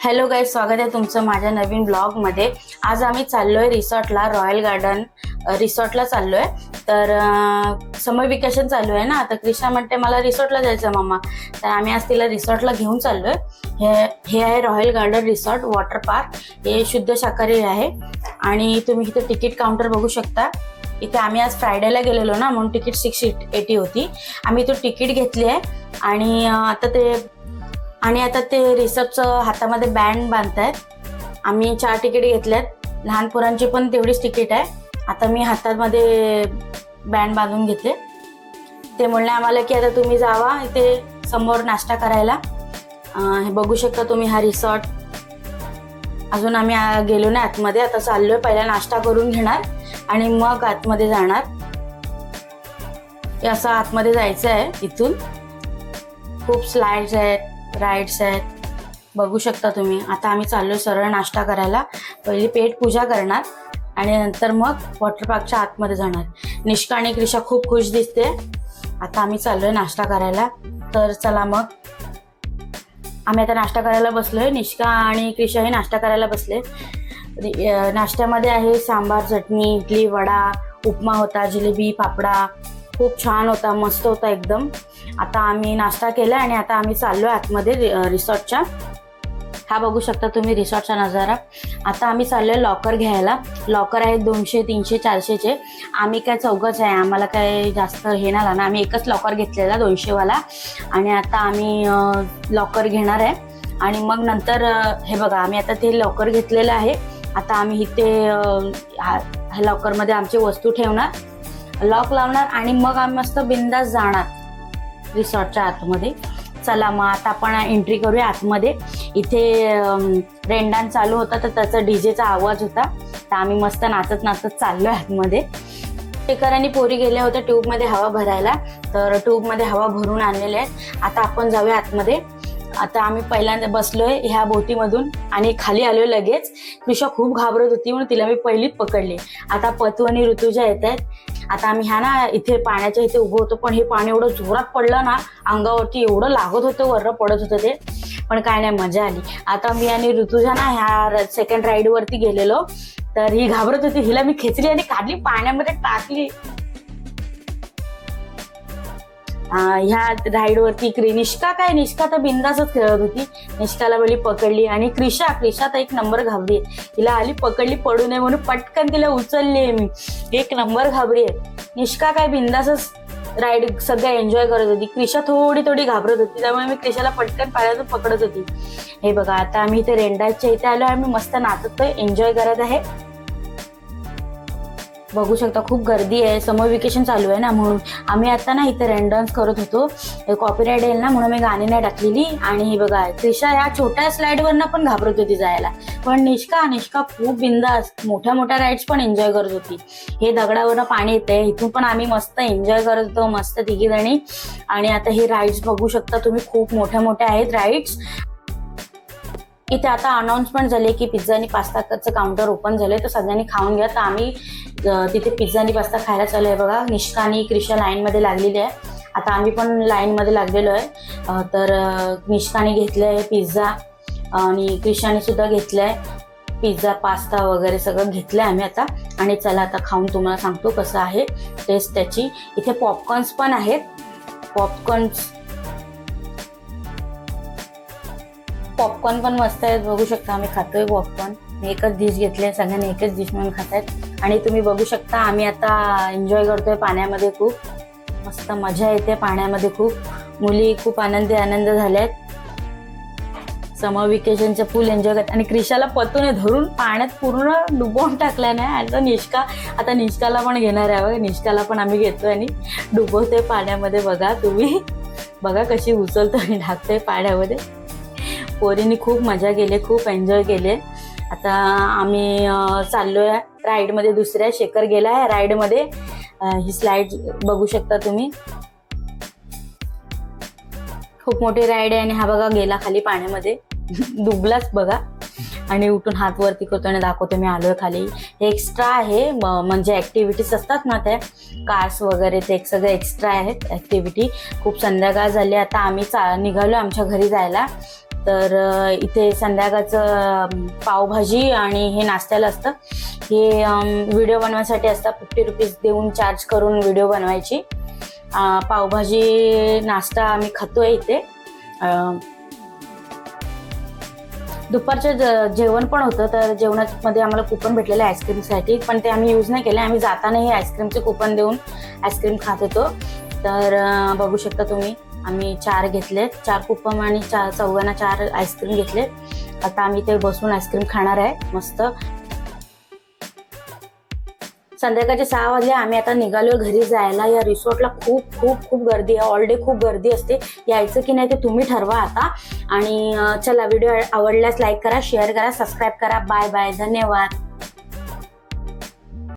Hello guys, स्वागत आहे तुमचं माझ्या नवीन ब्लॉगमध्ये। आज आम्ही चाललोय रिसॉर्टला, रॉयल गार्डन रिसॉर्टला चाललोय। तर समर वेकेशन चालू आहे ना, तर कृष्णा म्हणते मला रिसॉर्टला जायचं मम्मा, तर आम्ही आज तिला रिसॉर्टला घेऊन चाललोय। हे आहे royal garden resort water park. हे शुद्ध शाकाहारी आहे आणि तुम्ही इथे तिकीट काउंटर बघू शकता। इथे आम्ही आज फ्रायडेला गेलेलो ना, म्हणून तिकीट 680 होती। आम्ही तो तिकीट घेतली आहे आणि आता ते रिसॉर्टचं हातामध्ये बँड बांधतायत। आम्ही 4 तिकीट घेतल्यात, लहान पोरांची पण तेवढीच तिकीट आहे। आता मी हातामध्ये बँड बांधून घेतले। ते म्हणले आम्हाला की आता तुम्ही जावा इथे समोर नाश्ता करायला। हे बघू शकता तुम्ही हा रिसॉर्ट। अजून आम्ही गेलो नाही आतमध्ये, आता चाललोय। पहिला नाश्ता करून घेणार आणि मग आतमध्ये जाणार। असं आतमध्ये जायचं आहे। इथून खूप स्लाइड्स आहेत, राईड्स आहेत, बघू शकता तुम्ही। आता आम्ही चाललोय सरळ नाश्ता करायला। पहिली पेट पूजा करणार आणि नंतर मग वॉटर पार्कच्या आतमध्ये जाणार। निष्का आणि क्रिशा खूप खुश दिसते। आता आम्ही चाललोय नाश्ता करायला, तर चला मग। आम्ही आता नाश्ता करायला बसलोय। निष्का आणि क्रिशा हे नाश्ता करायला बसले। नाश्त्यामध्ये आहे सांबार, चटणी, इडली, वडा, उपमा होता, जिलेबी, पापडा। खूप छान होता, मस्त होता एकदम। आता आम्ही नाश्ता केला आणि आता आम्ही चाललोय आतमध्ये रिसॉर्टच्या। हा बघू शकता तुम्ही रिसॉर्टचा नजारा। आता आम्ही चाललोय लॉकर घ्यायला। लॉकर आहेत 200, 300, 400चे। आम्ही काय चौघच आहे, आम्हाला काय जास्त हे नाही ना, आम्ही एकच लॉकर घेतलेला 200 वाला। आणि आता आम्ही लॉकर घेणार आहे आणि मग नंतर हे बघा, आम्ही आता ते लॉकर घेतलेलं आहे। आता आम्ही इथे ह्या लॉकरमध्ये आमची वस्तू ठेवणार, लॉक लावणार आणि मग आम्ही मस्त बिंदास जाणार रिसॉर्टच्या आतमध्ये। चला मग आता आपण एंट्री करूया आतमध्ये। इथे रेनडान्स चालू होता, तर त्याचा डीजेचा आवाज होता, तर आम्ही मस्त नाचत नाचत चाललोय आतमध्ये। शेखर आणि पोरी गेल्या होत्या ट्यूबमध्ये हवा भरायला, तर ट्यूबमध्ये हवा भरून आणलेले आहेत। आता आपण जाऊया आतमध्ये। आता आम्ही पहिल्यांदा बसलोय ह्या बोटीमधून आणि खाली आलोय लगेच। कृषा खूप घाबरत होती म्हणून तिला मी पहिलीच पकडली। आता पतू आणि ऋतुजा येत आहेत। आता आम्ही ह्या इथे पाण्याच्या इथे उभं होतो, पण हे पाणी एवढं जोरात पडलं ना अंगावरती, एवढं लागत होतं, वरनं पडत होतं ते, पण काय नाही, मजा आली। आता मी आणि ऋतुजा ना ह्या सेकंड राईड वरती गेलेलो, तर ही घाबरत होती, हिला मी खेचली आणि काढली, पाण्यामध्ये टाकली। ह्या राईड वरती निष्का तर बिंदासच खेळत होती। निष्काला बोली पकडली आणि क्रिशा तर एक नंबर घाबरी आहे। तिला आली पकडली पडू नये म्हणून, पटकन तिला उचलली आहे मी। एक नंबर घाबरी आहे। निष्का काय बिंदासच राईड सगळं एन्जॉय करत होती। क्रिशा थोडी घाबरत होती, त्यामुळे मी क्रिशाला पटकन पाण्यातून पकडत होती। हे बघा, आता आम्ही इथे रेनडान्सच्या इथे आलो, आम्ही मस्त नाचतोय, एन्जॉय करत आहे। बघू शकता खूप गर्दी आहे, समर वेकेशन चालू आहे ना, म्हणून आम्ही आता ना इथे रेन डान्स करत होतो। कॉपीराइट येईल ना म्हणून मी गाणी नाही टाकलेली। आणि हे बघा, क्रिशा या छोट्या स्लाइडवरनं पण घाबरत होती जायला, पण निष्का खूप बिंदास मोठ्या राईड्स पण एन्जॉय करत होती। हे दगडावरनं पाणी येते, इथून पण आम्ही मस्त एन्जॉय करत होतो, मस्त तिघी जणी। आणि आता हे राईड्स बघू शकता तुम्ही, खूप मोठ्या आहेत राईड्स। इथे आता अनाउन्समेंट झाले की पिझ्झा आणि पास्ताचं काउंटर ओपन झालंय, तर सगळ्यांनी खाऊन घ्या। तर आम्ही तिथे पिझ्झा आणि पास्ता खायला चालू आहे। बघा, निष्का आणि क्रिशा लाईनमध्ये लागलेली आहे। आता आम्ही पण लाईनमध्ये लागलेलो आहे। तर निष्काने घेतलंय पिझ्झा आणि क्रिशाने सुद्धा घेतलंय पिझ्झा, पास्ता वगैरे सगळं घेतलंय आम्ही आता। आणि चला आता खाऊन तुम्हाला सांगतो कसं आहे टेस्ट त्याची। इथे पॉपकॉर्न्स पण आहेत, पॉपकॉर्न पण मस्त आहेत, बघू शकता। आम्ही खातोय पॉपकॉर्न, एकच डिश घेतले, सगळ्यांनी एकच डिश म्हणून खातायत। आणि तुम्ही बघू शकता आम्ही आता एन्जॉय करतोय पाण्यामध्ये, खूप मस्त मजा येते पाण्यामध्ये। खूप मुली खूप आनंद झाल्यात, समर वेकेशनचं फुल एन्जॉय करत। आणि क्रिशाला पतूने धरून पाण्यात पूर्ण डुबवून टाकल्या नाही। आता निष्काला पण घेणार आहे, निष्काला पण आम्ही घेतोय आणि डुबवतोय पाण्यामध्ये। बघा तुम्ही, बघा कशी उचलतोय आणि टाकतोय पाण्यामध्ये। पोरींनी खूप मजा केली, खूप एन्जॉय केले। आता आम्ही चाललोय राईडमध्ये दुसऱ्या। शेखर गेला आहे राईडमध्ये, ही स्लाइड बघू शकता तुम्ही, खूप मोठी राईड आहे। आणि हा बघा गेला खाली पाण्यामध्ये, डुबलाच बघा। आणि उठून हात वरती करतो आणि दाखवतो मी आलोय खाली। हे एक्स्ट्रा आहे, म्हणजे ऍक्टिव्हिटीज असतात ना त्या कार्स वगैरे, ते सगळे एक्स्ट्रा आहेत ऍक्टिव्हिटी। खूप संध्याकाळ झाली, आता आम्ही निघालो आमच्या घरी जायला। तर इथे संध्याकाळचं पावभाजी आणि हे नाश्त्याला असतं. हे व्हिडिओ बनवण्यासाठी असतं. 50 रुपीज देऊन चार्ज करून व्हिडिओ बनवायची. पावभाजी नाश्ता आम्ही खातोय इथे. दुपारचं जेवण पण होतं, तर जेवणामध्ये आम्हाला कुपन भेटलेलं आईस्क्रीमसाठी, पण ते आम्ही यूज नाही केले. आम्ही जातानाही आईस्क्रीमचे कुपन देऊन आईस्क्रीम खात होतो. तर बघू शकता तुम्ही, आम्ही 4 घेतले, 4 कुपन आणि चौघांना 4 आईस्क्रीम घेतले. आता आम्ही ते बसून आईस्क्रीम खाणार आहे मस्त. संध्याकाळचे 6 वाजले. आम्ही आता निघालो घरी जायला. या रिसॉर्टला खूप खूप खूप गर्दी आहे. ऑल डे खूप गर्दी असते. यायचं की नाही ते तुम्ही ठरवा आता. आणि चला, व्हिडिओ आवडल्यास लाईक करा, शेअर करा, सबस्क्राईब करा. बाय बाय, धन्यवाद.